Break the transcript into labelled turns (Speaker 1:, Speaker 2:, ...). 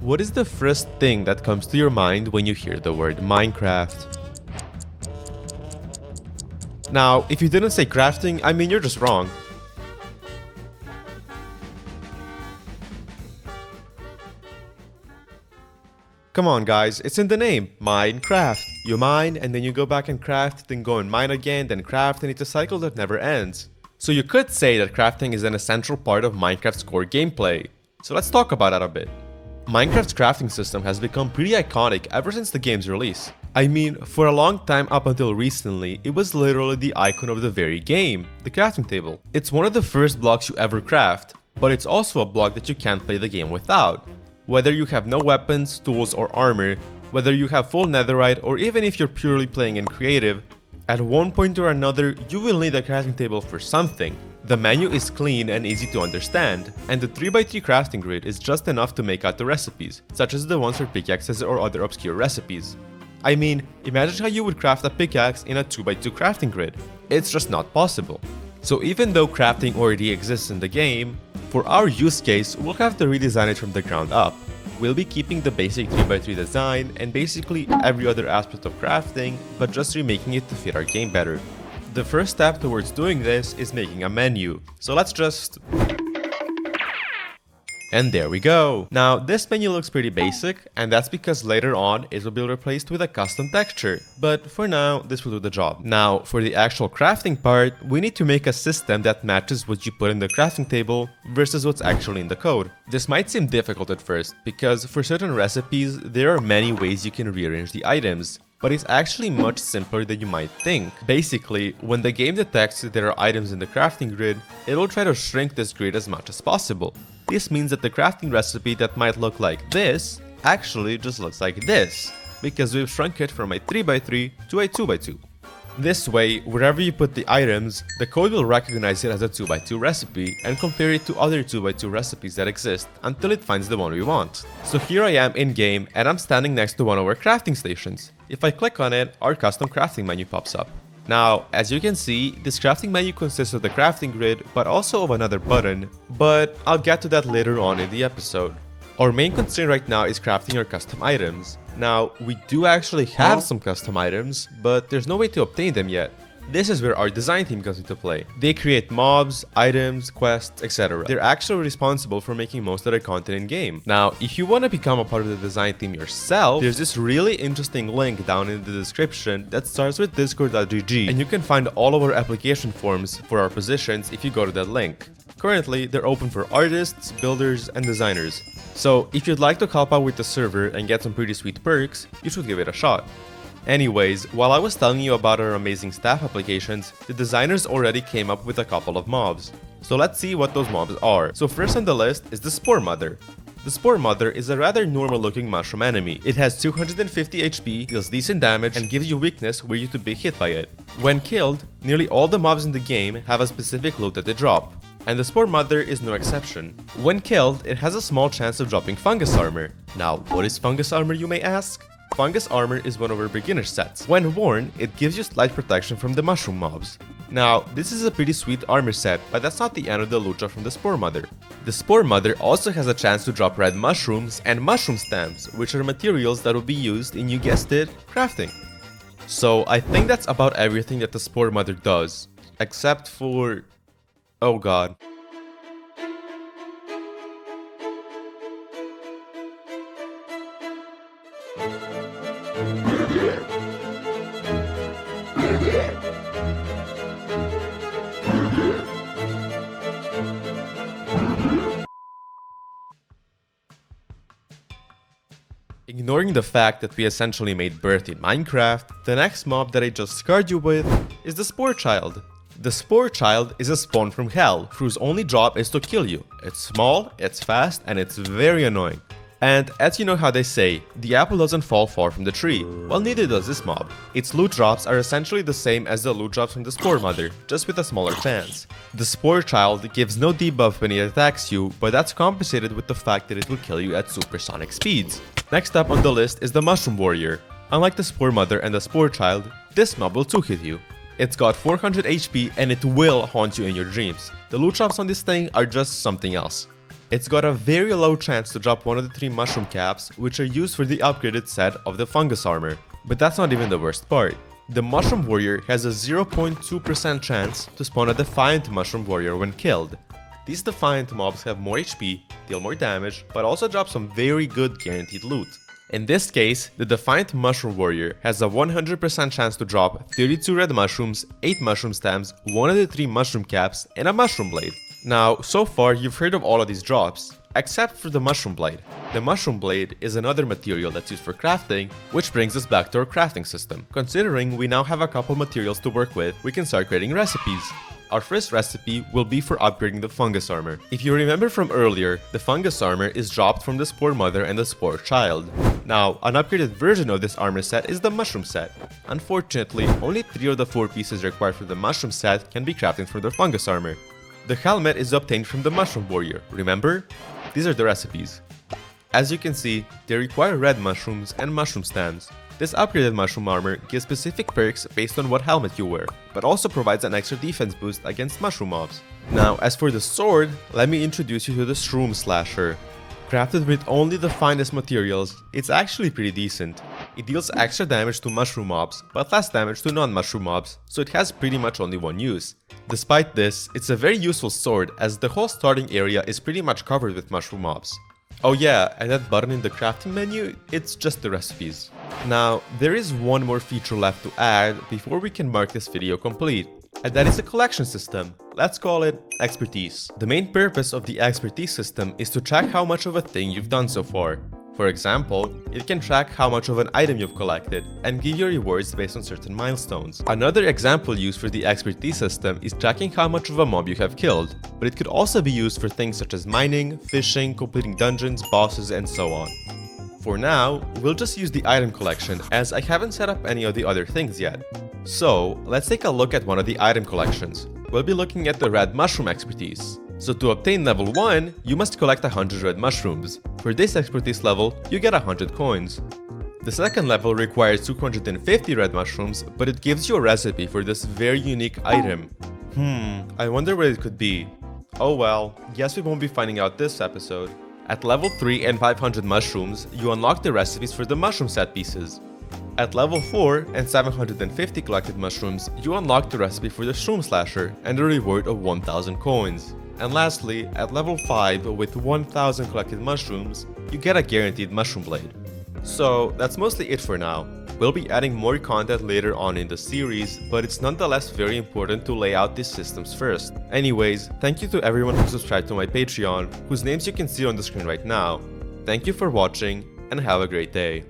Speaker 1: What is the first thing that comes to your mind when you hear the word Minecraft? Now, if you didn't say crafting, I mean you're just wrong. Come on guys, it's in the name, Minecraft. You mine, and then you go back and craft, then go and mine again, then craft, and it's a cycle that never ends. So you could say that crafting is an essential part of Minecraft's core gameplay. So let's talk about that a bit. Minecraft's crafting system has become pretty iconic ever since the game's release. I mean, for a long time up until recently, it was literally the icon of the very game, the crafting table. It's one of the first blocks you ever craft, but it's also a block that you can't play the game without. Whether you have no weapons, tools, or armor, whether you have full netherite, or even if you're purely playing in creative, at one point or another, you will need a crafting table for something. The menu is clean and easy to understand, and the 3x3 crafting grid is just enough to make out the recipes, such as the ones for pickaxes or other obscure recipes. I mean, imagine how you would craft a pickaxe in a 2x2 crafting grid. It's just not possible. So even though crafting already exists in the game, for our use case, we'll have to redesign it from the ground up. We'll be keeping the basic 3x3 design and basically every other aspect of crafting, but just remaking it to fit our game better. The first step towards doing this is making a menu, so let's just... And there we go! Now, this menu looks pretty basic, and that's because later on it will be replaced with a custom texture, but for now, this will do the job. Now, for the actual crafting part, we need to make a system that matches what you put in the crafting table versus what's actually in the code. This might seem difficult at first, because for certain recipes, there are many ways you can rearrange the items. But it's actually much simpler than you might think. Basically, when the game detects that there are items in the crafting grid, it'll try to shrink this grid as much as possible. This means that the crafting recipe that might look like this, actually just looks like this, because we've shrunk it from a 3x3 to a 2x2. This way, wherever you put the items, the code will recognize it as a 2x2 recipe and compare it to other 2x2 recipes that exist until it finds the one we want. So here I am in-game and I'm standing next to one of our crafting stations. If I click on it, our custom crafting menu pops up. Now, as you can see, this crafting menu consists of the crafting grid, but also of another button, but I'll get to that later on in the episode. Our main concern right now is crafting our custom items. Now, we do actually have some custom items, but there's no way to obtain them yet. This is where our design team comes into play. They create mobs, items, quests, etc. They're actually responsible for making most of their content in-game. Now, if you want to become a part of the design team yourself, there's this really interesting link down in the description that starts with discord.gg, and you can find all of our application forms for our positions if you go to that link. Currently, they're open for artists, builders, and designers. So, if you'd like to help out with the server and get some pretty sweet perks, you should give it a shot. Anyways, while I was telling you about our amazing staff applications, the designers already came up with a couple of mobs. So let's see what those mobs are. So first on the list is the Spore Mother. The Spore Mother is a rather normal looking mushroom enemy. It has 250 HP, deals decent damage, and gives you weakness were you to be hit by it. When killed, nearly all the mobs in the game have a specific loot that they drop. And the Spore Mother is no exception. When killed, it has a small chance of dropping fungus armor. Now, what is fungus armor, you may ask? Fungus armor is one of our beginner sets. When worn, it gives you slight protection from the mushroom mobs. Now, this is a pretty sweet armor set, but that's not the end of the loot drop from the Spore Mother. The Spore Mother also has a chance to drop red mushrooms and mushroom stamps, which are materials that will be used in, you guessed it, crafting. So I think that's about everything that the Spore Mother does, except for... oh god. Ignoring the fact that we essentially made birth in Minecraft, the next mob that I just scarred you with is the Spore Child. The Spore Child is a spawn from hell, whose only job is to kill you. It's small, it's fast, and it's very annoying. And as you know how they say, the apple doesn't fall far from the tree, well neither does this mob. Its loot drops are essentially the same as the loot drops from the Spore Mother, just with a smaller chance. The Spore Child gives no debuff when it attacks you, but that's compensated with the fact that it will kill you at supersonic speeds. Next up on the list is the Mushroom Warrior. Unlike the Spore Mother and the Spore Child, this mob will 2-hit you. It's got 400 HP and it will haunt you in your dreams. The loot drops on this thing are just something else. It's got a very low chance to drop one of the 3 mushroom caps, which are used for the upgraded set of the fungus armor. But that's not even the worst part. The mushroom warrior has a 0.2% chance to spawn a Defiant mushroom warrior when killed. These Defiant mobs have more HP, deal more damage, but also drop some very good guaranteed loot. In this case, the Defiant Mushroom Warrior has a 100% chance to drop 32 red mushrooms, 8 mushroom stems, 1 of the 3 mushroom caps, and a mushroom blade. Now, so far you've heard of all of these drops, except for the mushroom blade. The mushroom blade is another material that's used for crafting, which brings us back to our crafting system. Considering we now have a couple materials to work with, we can start creating recipes. Our first recipe will be for upgrading the fungus armor. If you remember from earlier, the fungus armor is dropped from the spore mother and the spore child. Now, an upgraded version of this armor set is the mushroom set. Unfortunately, only 3 of the 4 pieces required for the mushroom set can be crafted from the fungus armor. The helmet is obtained from the mushroom warrior, remember? These are the recipes. As you can see, they require red mushrooms and mushroom stems. This upgraded mushroom armor gives specific perks based on what helmet you wear, but also provides an extra defense boost against mushroom mobs. Now, as for the sword, let me introduce you to the Shroom Slasher. Crafted with only the finest materials, it's actually pretty decent. It deals extra damage to mushroom mobs, but less damage to non-mushroom mobs, so it has pretty much only one use. Despite this, it's a very useful sword as the whole starting area is pretty much covered with mushroom mobs. Oh yeah, and that button in the crafting menu, it's just the recipes. Now, there is one more feature left to add before we can mark this video complete, and that is a collection system. Let's call it Expertise. The main purpose of the Expertise system is to track how much of a thing you've done so far. For example, it can track how much of an item you've collected and give you rewards based on certain milestones. Another example used for the Expertise system is tracking how much of a mob you have killed, but it could also be used for things such as mining, fishing, completing dungeons, bosses, and so on. For now, we'll just use the item collection as I haven't set up any of the other things yet. So, let's take a look at one of the item collections. We'll be looking at the red mushroom expertise. So to obtain level 1, you must collect 100 red mushrooms. For this expertise level, you get 100 coins. The second level requires 250 red mushrooms, but it gives you a recipe for this very unique item. I wonder what it could be. Oh well, guess we won't be finding out this episode. At level 3 and 500 mushrooms, you unlock the recipes for the mushroom set pieces. At level 4 and 750 collected mushrooms, you unlock the recipe for the Shroom Slasher and a reward of 1000 coins. And lastly, at level 5 with 1000 collected mushrooms, you get a guaranteed mushroom blade. So that's mostly it for now. We'll be adding more content later on in the series, but it's nonetheless very important to lay out these systems first. Anyways, thank you to everyone who subscribed to my Patreon, whose names you can see on the screen right now. Thank you for watching, and have a great day.